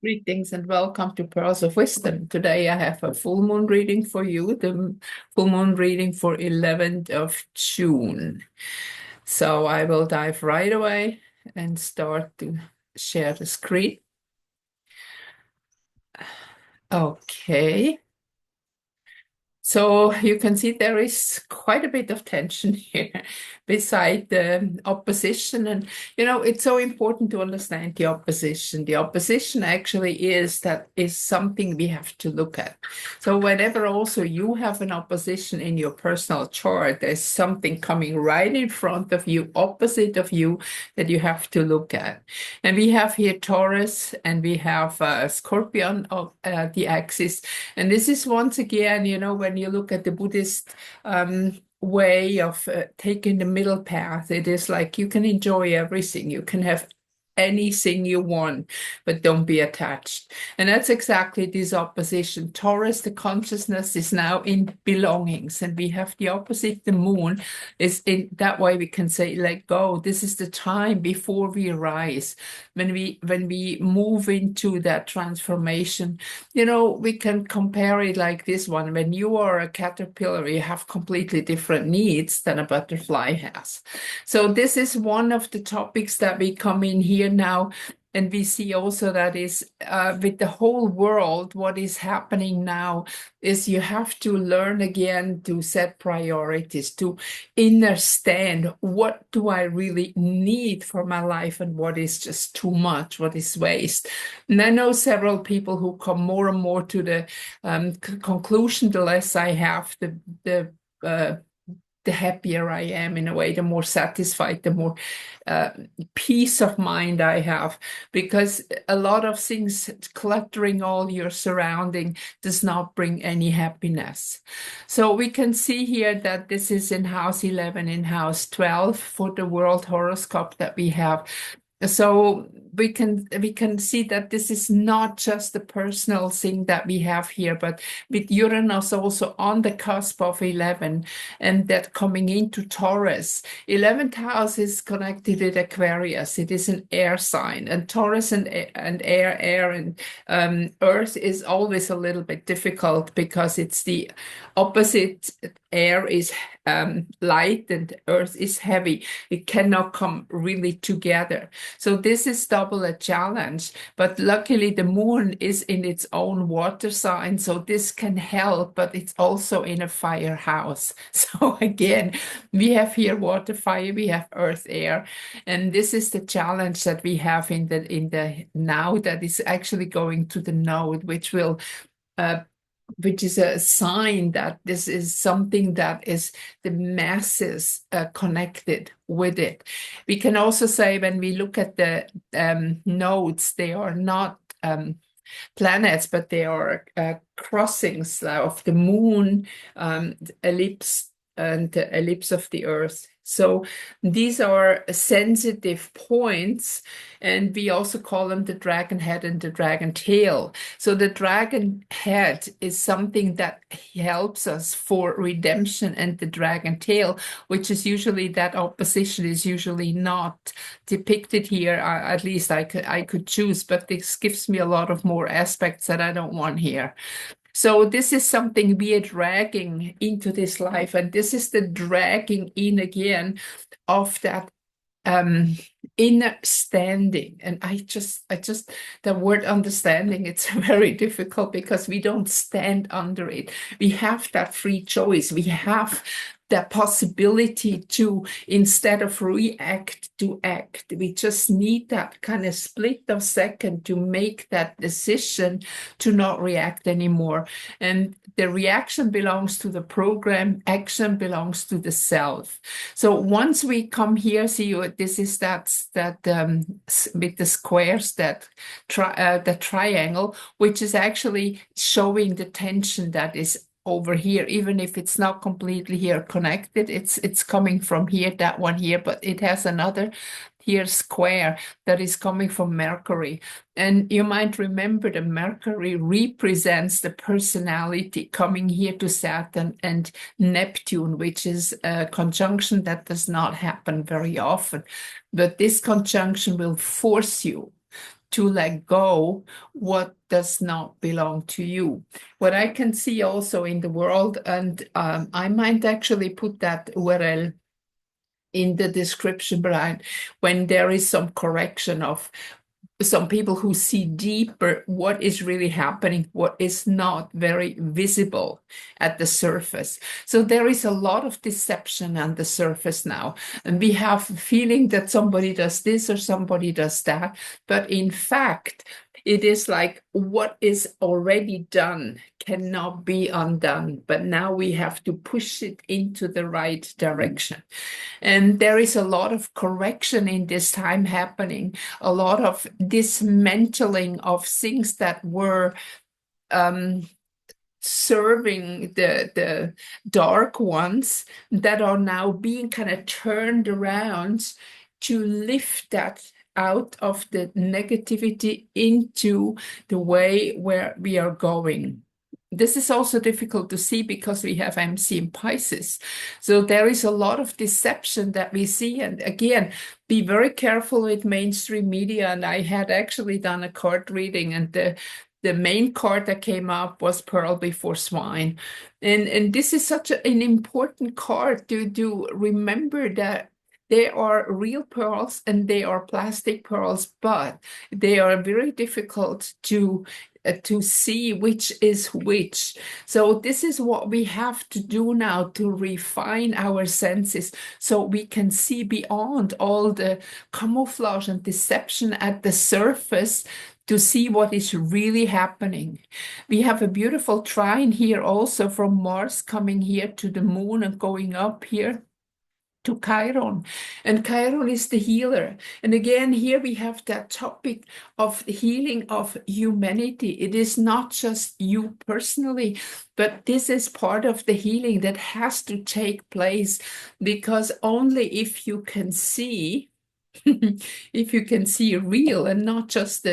Greetings and welcome to Pearls of Wisdom. Today I have a full moon reading for you, the full moon reading for 11th of June. So I will dive right away and start to share the screen. Okay. So you can see there is quite a bit of tension here beside the opposition. And, it's so important to understand the opposition. The opposition actually is something we have to look at. So whenever also you have an opposition in your personal chart, there's something coming right in front of you, opposite of you, that you have to look at. And we have here Taurus and we have Scorpion of the axis. And this is once again, when you look at the Buddhist way of taking the middle path, it is like you can enjoy everything. You can have anything you want, but don't be attached. And that's exactly this opposition. Taurus, the consciousness is now in belongings, and we have the opposite. The moon is in that way we can say, let go. This is the time before we rise. When we move into that transformation, we can compare it like this one. When you are a caterpillar, you have completely different needs than a butterfly has. So this is one of the topics that we come in here now, and we see also that is with the whole world, what is happening now is you have to learn again to set priorities, to understand what do I really need for my life and what is just too much, what is waste. And I know several people who come more and more to the conclusion, the less I have, the happier I am in a way, the more satisfied, the more peace of mind I have, because a lot of things cluttering all your surrounding does not bring any happiness. So we can see here that this is in house 11, in house 12 for the world horoscope that we have. So we can see that this is not just a personal thing that we have here, but with Uranus also on the cusp of 11 and that coming into Taurus. 11th house is connected with Aquarius. It is an air sign, and Taurus and air and earth is always a little bit difficult because it's the opposite. Air is light and earth is heavy. It cannot come really together. So this is double a challenge, but luckily the moon is in its own water sign, so this can help, but it's also in a fire house. So again, we have here water, fire, we have earth, air, and this is the challenge that we have in the now that is actually going to the node, which is a sign that this is something that is the masses connected with it. We can also say when we look at the nodes, they are not planets, but they are crossings of the moon, ellipse, and the ellipse of the earth. So these are sensitive points, and we also call them the dragon head and the dragon tail. So the dragon head is something that helps us for redemption, and the dragon tail, which is usually that opposition, is usually not depicted here. At least I could choose, but this gives me a lot of more aspects that I don't want here. So this is something we are dragging into this life, and this is the dragging in again of that inner standing. And I just the word understanding, it's very difficult because we don't stand under it. We have that free choice. We have the possibility to, instead of react, to act. We just need that kind of split of second to make that decision to not react anymore. And the reaction belongs to the program, action belongs to the self. So once we come here, see, this is that with the squares, that the triangle, which is actually showing the tension that is over here, even if it's not completely here connected, it's coming from here, that one here, but it has another here square that is coming from Mercury. And you might remember that Mercury represents the personality coming here to Saturn and Neptune, which is a conjunction that does not happen very often. But this conjunction will force you to let go what does not belong to you. What I can see also in the world, and I might actually put that URL in the description, Brian, when there is some correction of some people who see deeper what is really happening, what is not very visible at the surface. So there is a lot of deception on the surface now. And we have a feeling that somebody does this or somebody does that. But in fact, it is like what is already done cannot be undone. But now we have to push it into the right direction. And there is a lot of correction in this time happening, a lot of dismantling of things that were serving the dark ones that are now being kind of turned around to lift that out of the negativity into the way where we are going. This is also difficult to see because we have MC in Pisces. So there is a lot of deception that we see. And again, be very careful with mainstream media. And I had actually done a card reading, and the main card that came up was Pearl Before Swine. And this is such an important card to remember that they are real pearls and they are plastic pearls, but they are very difficult to see which is which. So this is what we have to do now to refine our senses so we can see beyond all the camouflage and deception at the surface to see what is really happening. We have a beautiful trine here also from Mars coming here to the moon and going up here to Chiron. And Chiron is the healer. And again, here we have that topic of healing of humanity. It is not just you personally, but this is part of the healing that has to take place, because only if you can see if you can see real and not just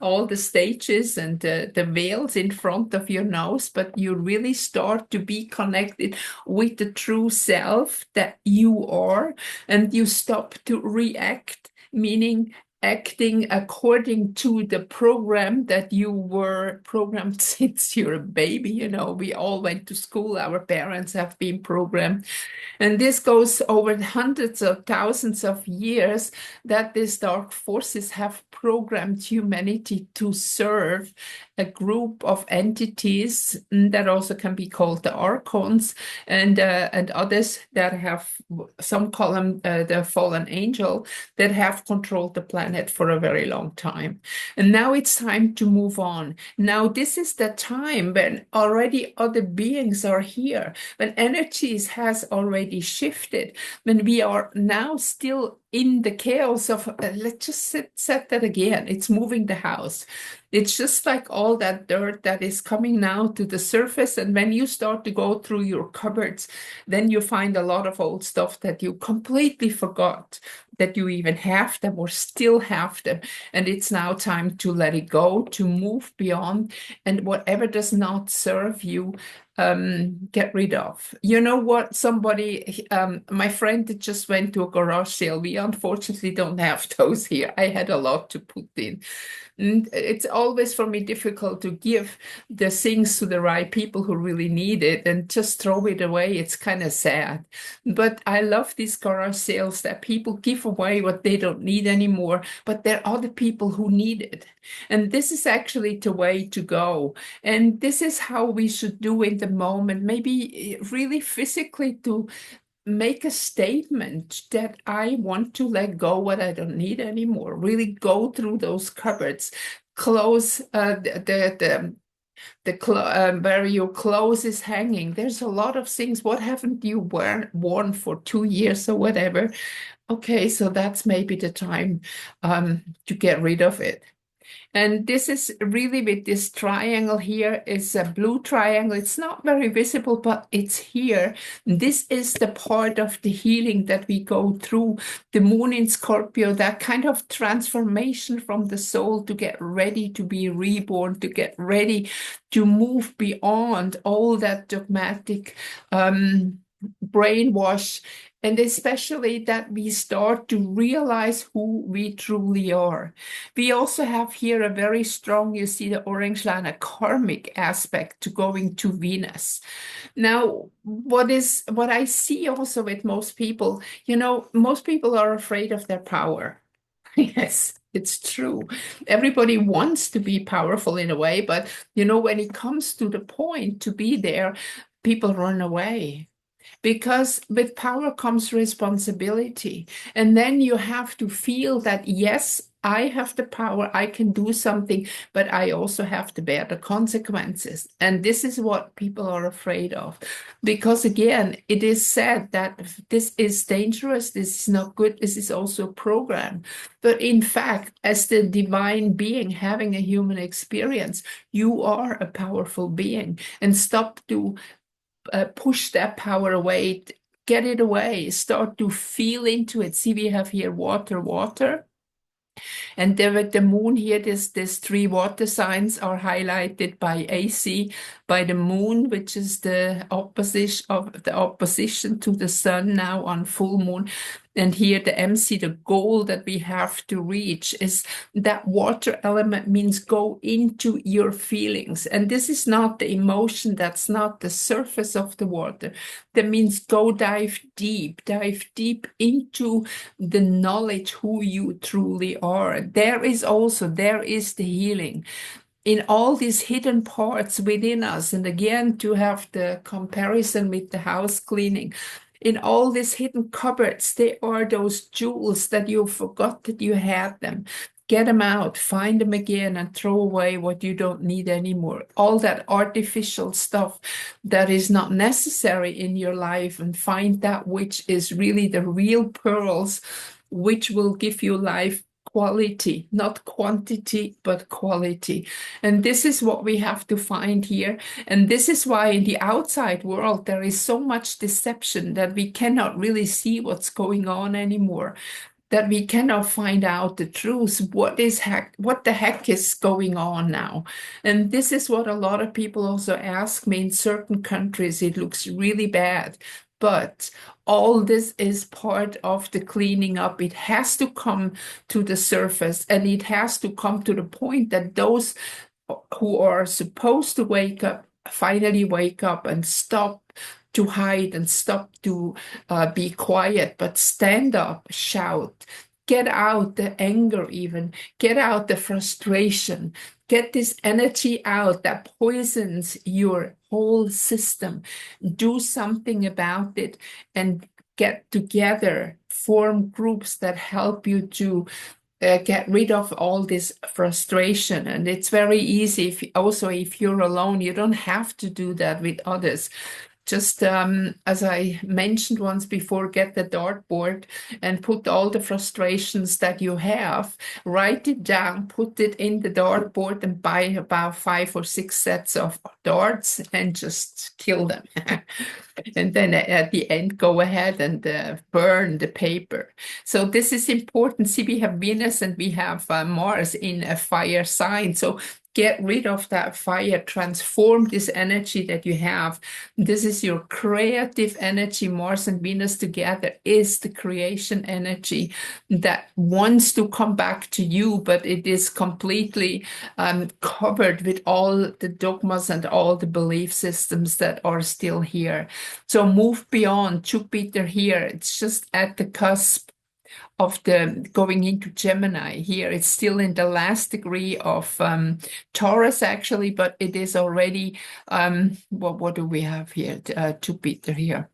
all the stages and the veils in front of your nose, but you really start to be connected with the true self that you are, and you stop to react, meaning acting according to the program that you were programmed since you're a baby. You know, we all went to school, our parents have been programmed. And this goes over hundreds of thousands of years that these dark forces have programmed humanity to serve a group of entities that also can be called the archons, and others that have, some call them the fallen angel, that have controlled the planet for a very long time. And now it's time to move on. Now this is the time when already other beings are here, when energies has already shifted, when we are now still in the chaos of, let's just set that again, it's moving the house. It's just like all that dirt that is coming now to the surface. And when you start to go through your cupboards, then you find a lot of old stuff that you completely forgot that you even have them or still have them. And it's now time to let it go, to move beyond, and whatever does not serve you, get rid of. You know what? Somebody, my friend that just went to a garage sale. We unfortunately don't have those here. I had a lot to put in. And it's always for me difficult to give the things to the right people who really need it and just throw it away. It's kind of sad. But I love these garage sales that people give away what they don't need anymore, but there are other people who need it. And this is actually the way to go. And this is how we should do in the moment, maybe really physically, to make a statement that I want to let go what I don't need anymore. Really go through those cupboards, close where your clothes is hanging. There's a lot of things. What haven't you worn for 2 years or whatever? Okay, so that's maybe the time to get rid of it. And this is really, with this triangle here, is a blue triangle. It's not very visible, but it's here. This is the part of the healing that we go through. The moon in Scorpio, that kind of transformation from the soul to get ready to be reborn, to get ready to move beyond all that dogmatic brainwash And especially that we start to realize who we truly are. We also have here a very strong, you see the orange line, a karmic aspect to going to Venus. Now, what I see also with most people, most people are afraid of their power. Yes, it's true. Everybody wants to be powerful in a way, but when it comes to the point to be there, people run away. Because with power comes responsibility. And then you have to feel that, yes, I have the power, I can do something, but I also have to bear the consequences. And this is what people are afraid of. Because again, it is said that this is dangerous, this is not good, this is also a program. But in fact, as the divine being having a human experience, you are a powerful being. And stop to push that power away, get it away, start to feel into it. See, we have here water, water. And there with the moon here, these three water signs are highlighted by AC, by the moon, which is the opposition to the sun now on full moon. And here the MC, the goal that we have to reach is that water element means go into your feelings. And this is not the emotion, that's not the surface of the water. That means go dive deep into the knowledge who you truly are. There is the healing in all these hidden parts within us. And again, to have the comparison with the house cleaning, in all these hidden cupboards, there are those jewels that you forgot that you had them. Get them out, find them again, and throw away what you don't need anymore. All that artificial stuff that is not necessary in your life, and find that which is really the real pearls, which will give you life quality, not quantity, but quality. And this is what we have to find here. And this is why in the outside world, there is so much deception that we cannot really see what's going on anymore, that we cannot find out the truth. What the heck is going on now? And this is what a lot of people also ask me. In certain countries, it looks really bad. But all this is part of the cleaning up. It has to come to the surface, and it has to come to the point that those who are supposed to wake up finally wake up and stop to hide and stop to be quiet, but stand up, shout, get out the anger, even get out the frustration, get this energy out that poisons your whole system. Do something about it and get together, form groups that help you to get rid of all this frustration. And it's very easy if you're alone, you don't have to do that with others. Just as I mentioned once before, get the dartboard and put all the frustrations that you have, write it down, put it in the dartboard, and buy about 5 or 6 sets of darts and just kill them. And then at the end, go ahead and burn the paper. So this is important. See, we have Venus and we have Mars in a fire sign. So get rid of that fire, transform this energy that you have. This is your creative energy. Mars and Venus together is the creation energy that wants to come back to you, but it is completely covered with all the dogmas and all the belief systems that are still here. So move beyond Jupiter here. It's just at the cusp of the going into Gemini here. It's still in the last degree of Taurus, actually, but it is already, what do we have here? Jupiter here.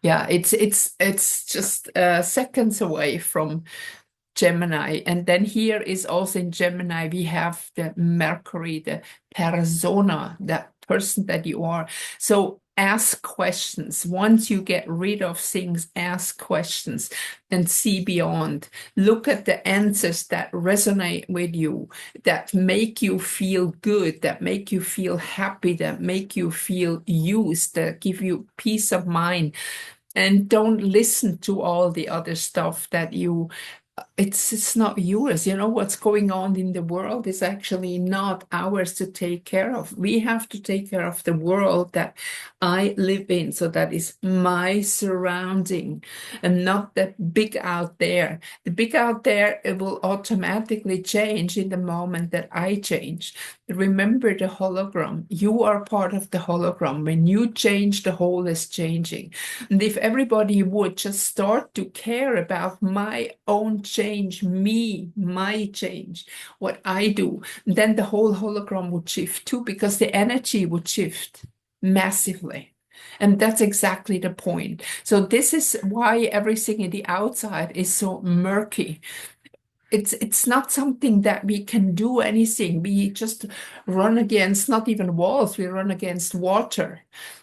Yeah, it's just seconds away from Gemini. And then here is also in Gemini, we have the Mercury, the persona, that person that you are. So ask questions. Once you get rid of things, ask questions and see beyond. Look at the answers that resonate with you, that make you feel good, that make you feel happy, that make you feel used, that give you peace of mind. And don't listen to all the other stuff that you it's not yours. You know, what's going on in the world is actually not ours to take care of. We have to take care of the world that I live in. So that is my surrounding, and not that big out there. The big out there, it will automatically change in the moment that I change. Remember the hologram. You are part of the hologram. When you change, the whole is changing. And if everybody would just start to care about my own change, me, my change, what I do, then the whole hologram would shift too, because the energy would shift massively. And that's exactly the point. So this is why everything in the outside is so murky. It's not something that we can do anything. We just run against not even walls, we run against water.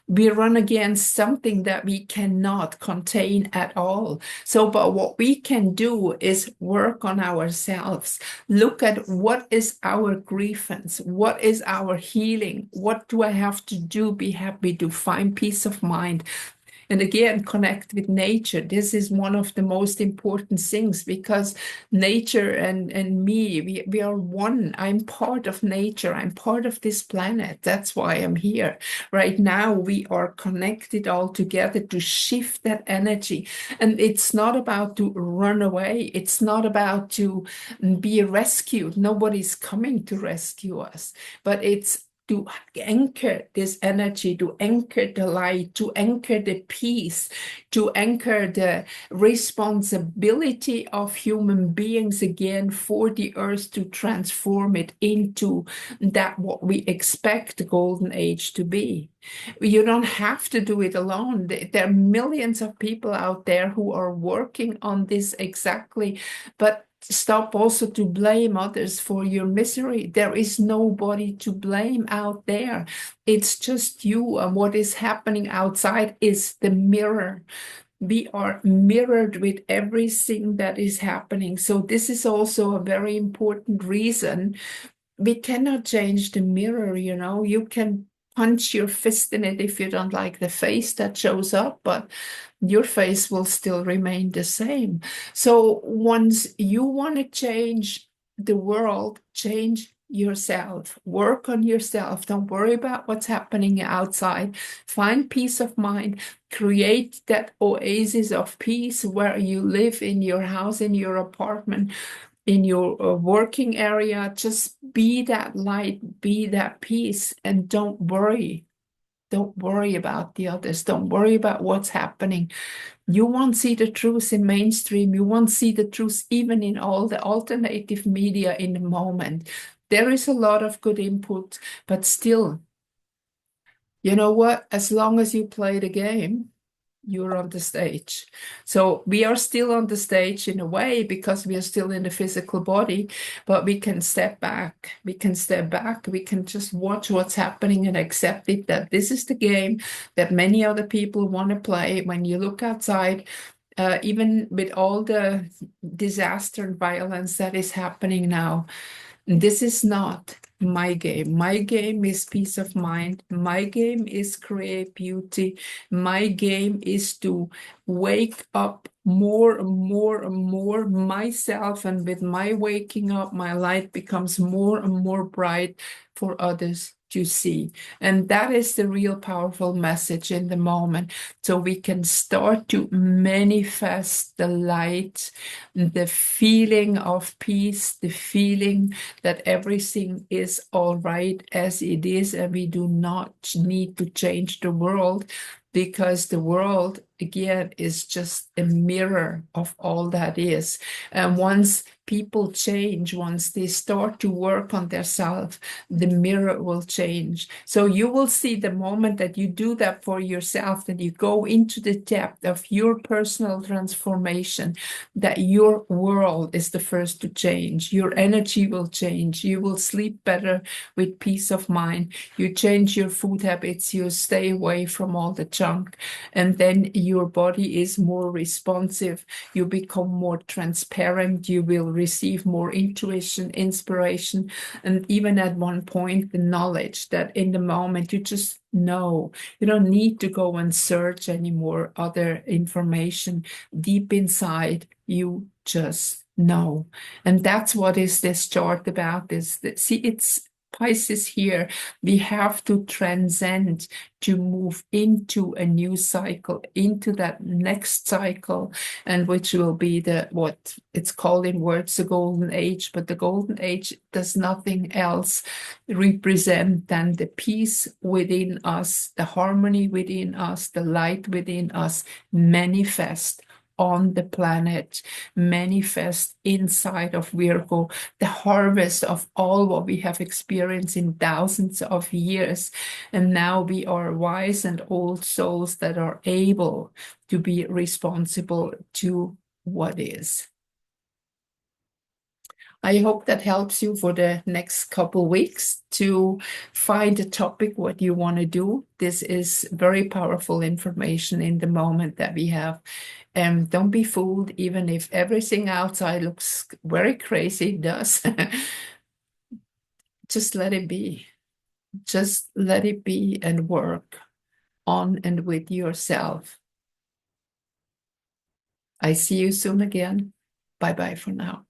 We run against something that we cannot contain at all. So, but what we can do is work on ourselves. Look at what is our grievance, what is our healing, what do I have to do, be happy, to find peace of mind. And again, connect with nature. This is one of the most important things, because nature and me, we are one. I'm part of nature. I'm part of this planet. That's why I'm here. Right now, we are connected all together to shift that energy. And it's not about to run away. It's not about to be rescued. Nobody's coming to rescue us, but it's to anchor this energy, to anchor the light, to anchor the peace, to anchor the responsibility of human beings again for the earth, to transform it into that what we expect the golden age to be. You don't have to do it alone. There are millions of people out there who are working on this exactly, but stop also to blame others for your misery. There is nobody to blame out there. It's just you. And what is happening outside is the mirror. We are mirrored with everything that is happening. So this is also a very important reason. We cannot change the mirror, you know. You can punch your fist in it if you don't like the face that shows up, but your face will still remain the same. So once you want to change the world, change yourself, work on yourself. Don't worry about what's happening outside. Find peace of mind, create that oasis of peace where you live, in your house, in your apartment, in your working area. Just be that light, be that peace, and don't worry. Don't worry about the others. Don't worry about what's happening. You won't see the truth in mainstream. You won't see the truth even in all the alternative media in the moment. There is a lot of good input, but still, you know what? As long as you play the game, you're on the stage. So we are still on the stage in a way, because we are still in the physical body, but we can step back. We can step back. We can just watch what's happening and accept it, that this is the game that many other people want to play. When you look outside, even with all the disaster and violence that is happening now, this is not my game. My game is peace of mind. My game is create beauty. My game is to wake up more and more and more myself. And with my waking up, my light becomes more and more bright for others to see. And that is the real powerful message in the moment. So we can start to manifest the light, the feeling of peace, the feeling that everything is all right as it is, and we do not need to change the world, because the world, again, is just a mirror of all that is. And once people change, once they start to work on themselves, the mirror will change. So you will see the moment that you do that for yourself, that you go into the depth of your personal transformation, that your world is the first to change. Your energy will change. You will sleep better with peace of mind. You change your food habits. You stay away from all the junk. And then your body is more responsive. You become more transparent. You will receive more intuition, inspiration, and even at one point, the knowledge that in the moment you just know. You don't need to go and search anymore other information. Deep inside, you just No. And that's what is this chart about, is that, see, it's Pisces here. We have to transcend to move into a new cycle, into that next cycle, and which will be the, what it's called in words, the golden age. But the golden age does nothing else represent than the peace within us, the harmony within us, the light within us manifest on the planet, manifest inside of Virgo, the harvest of all what we have experienced in thousands of years. And now we are wise and old souls that are able to be responsible to what is. I hope that helps you for the next couple weeks to find a topic, what you want to do. This is very powerful information in the moment that we have. Don't be fooled, even if everything outside looks very crazy, it does. Just let it be. Just let it be and work on and with yourself. I see you soon again. Bye-bye for now.